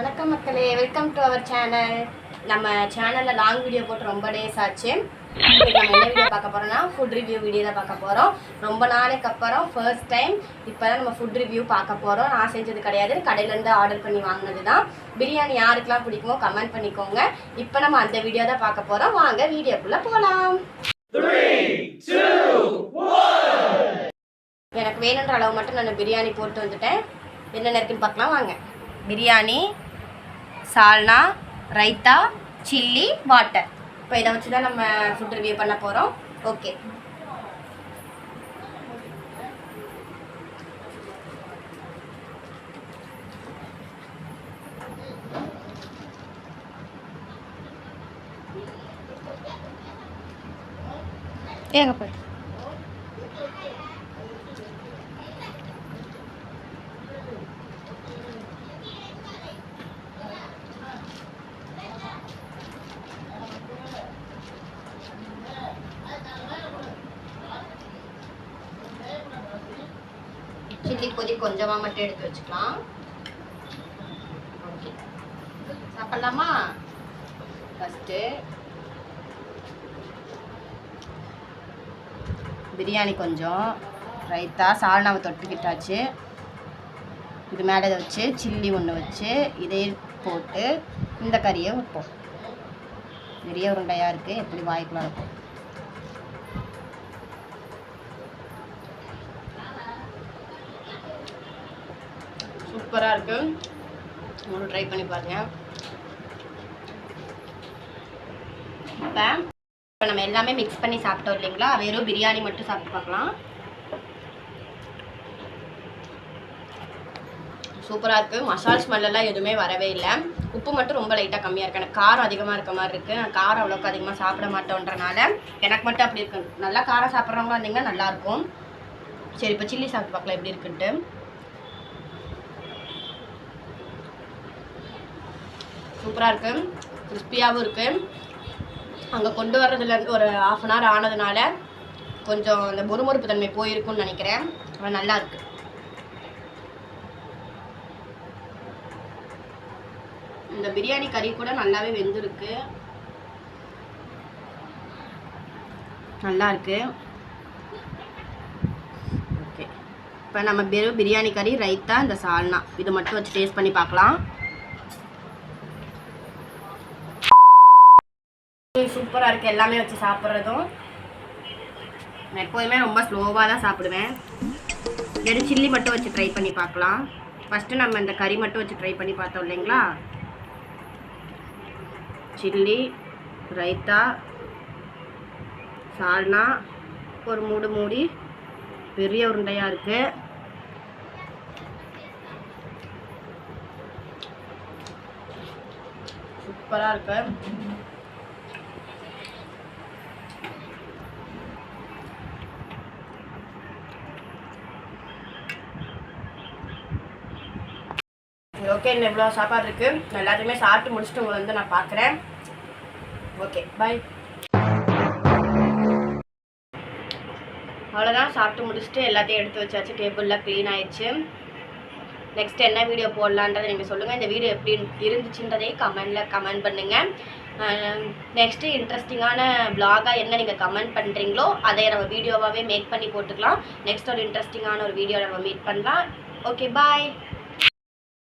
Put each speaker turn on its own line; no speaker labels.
வணக்கம் மக்களே, welcome to our channel. நம்ம சேனலில் லாங் வீடியோ போட்டு ரொம்ப டேஸ் ஆச்சு. நம்ம என்ன வீடியோ பார்க்க போகிறோம்னா ஃபுட் ரிவ்யூ வீடியோ தான் பார்க்க போகிறோம். ரொம்ப நாளைக்கு அப்புறம் ஃபர்ஸ்ட் டைம் இப்போ தான் நம்ம ஃபுட் ரிவ்யூ பார்க்க போகிறோம். நான் செஞ்சது கிடையாது, கடையிலேருந்து ஆர்டர் பண்ணி வாங்கினது தான். பிரியாணி யாருக்கெல்லாம் பிடிக்குமோ கமெண்ட் பண்ணிக்கோங்க. இப்போ நம்ம அந்த வீடியோ தான் பார்க்க போகிறோம். வாங்க வீடியோக்குள்ளே போகலாம். எனக்கு வேணுன்ற அளவு மட்டும் நான் பிரியாணி போட்டு வந்துட்டேன். என்னென்ன இருக்குன்னு பார்க்கலாம் வாங்க. பிரியாணி, சால்னா, ரைத்தா, சில்லி, வாட்டர். இப்போ இதை வச்சு தான் நம்ம ஃபுட் ரிவ்யூ பண்ண போகிறோம். ஓகே, ஏங்க போய் சில்லி பொதி கொஞ்சமாக மட்டும் எடுத்து வச்சுக்கலாம். ஓகே, சாப்பிட்லாமா? ஃபஸ்ட்டு பிரியாணி கொஞ்சம், ரைத்தா, சால்னாவை தொட்டுக்கிட்டாச்சு. இது மேலே இதை வச்சு சில்லி ஒன்று வச்சு இதே போட்டு இந்த கறியை வைப்போம். நிறைய உருண்டையாக இருக்குது, எப்படி வாய்க்கலாம் இருக்கும். சூப்பராக இருக்குது, உங்களுக்கு ட்ரை பண்ணி பாருங்கள். இப்போ நம்ம எல்லாமே மிக்ஸ் பண்ணி சாப்பிட்டோம் இல்லைங்களா, வெறும் பிரியாணி மட்டும் சாப்பிட்டு பார்க்கலாம். சூப்பராக இருக்குது. மசாலா ஸ்மெல்லாம் எதுவுமே வரவே இல்லை. உப்பு மட்டும் ரொம்ப லைட்டாக கம்மியாக இருக்குது. எனக்கு காரம் அதிகமாக இருக்க மாதிரி இருக்குது. நான் காரம் அவ்வளோக்கு அதிகமாக சாப்பிட மாட்டோன்றனால எனக்கு மட்டும் அப்படி இருக்கு. நல்லா காரம் சாப்பிட்றவங்க வந்தீங்கன்னா நல்லாயிருக்கும். சரி, இப்போ சில்லி சாப்பிட்டு பார்க்கலாம் எப்படி இருக்குன்ட்டு. சூப்பராக இருக்குது, கிறிஸ்பியாகவும் இருக்குது. அங்கே கொண்டு வர்றதுலேருந்து ஒரு 1/2 அன் ஹவர் ஆனதுனால கொஞ்சம் அந்த முறுமுறுப்பு தன்மை போயிருக்குன்னு நினைக்கிறேன். ஆனால் நல்லா இருக்குது. இந்த பிரியாணி கறி கூட நல்லாவே வெந்திருக்கு, நல்லா இருக்கு. ஓகே, இப்போ நம்ம வெறும் பிரியாணி கறி, ரைத்தா, இந்த சால்னா இது மட்டும் வச்சு டேஸ்ட் பண்ணி பார்க்கலாம். சூப்பராக இருக்குது எல்லாமே வச்சு சாப்பிட்றதும். நான் எப்போதுமே ரொம்ப ஸ்லோவாக தான் சாப்பிடுவேன். வெறும் சில்லி மட்டும் வச்சு ட்ரை பண்ணி பார்க்கலாம். ஃபஸ்ட்டு நம்ம இந்த கறி மட்டும் வச்சு ட்ரை பண்ணி பார்த்தோம் இல்லைங்களா. சில்லி, ரைத்தா, சால்னா, ஒரு மூடி பெரிய உருண்டையாக இருக்குது. சூப்பராக இருக்கு. ஓகே, இன்னும் எவ்வளோ சாப்பாடு இருக்குது. எல்லாத்தையுமே சாப்பிட்டு முடிச்சுட்டு உங்களை வந்து நான் பார்க்குறேன். ஓகே, பாய். அவ்வளோதான், சாப்பிட்டு முடிச்சுட்டு எல்லாத்தையும் எடுத்து வச்சாச்சு. டேபிளில் க்ளீன் ஆயிடுச்சு. நெக்ஸ்ட் என்ன வீடியோ போடலான்றதை நீங்கள் சொல்லுங்கள். இந்த வீடியோ எப்படி இருந்துச்சுன்றதை கமெண்ட் பண்ணுங்கள். நெக்ஸ்ட்டு இன்ட்ரெஸ்டிங்கான வ்ளாகாக என்ன நீங்கள் கமெண்ட் பண்ணுறீங்களோ அதை நம்ம வீடியோவாகவே மேக் பண்ணி போட்டுக்கலாம். நெக்ஸ்ட் ஒரு இன்ட்ரெஸ்டிங்கான ஒரு வீடியோ நம்ம மீட் பண்ணலாம். ஓகே, பாய்.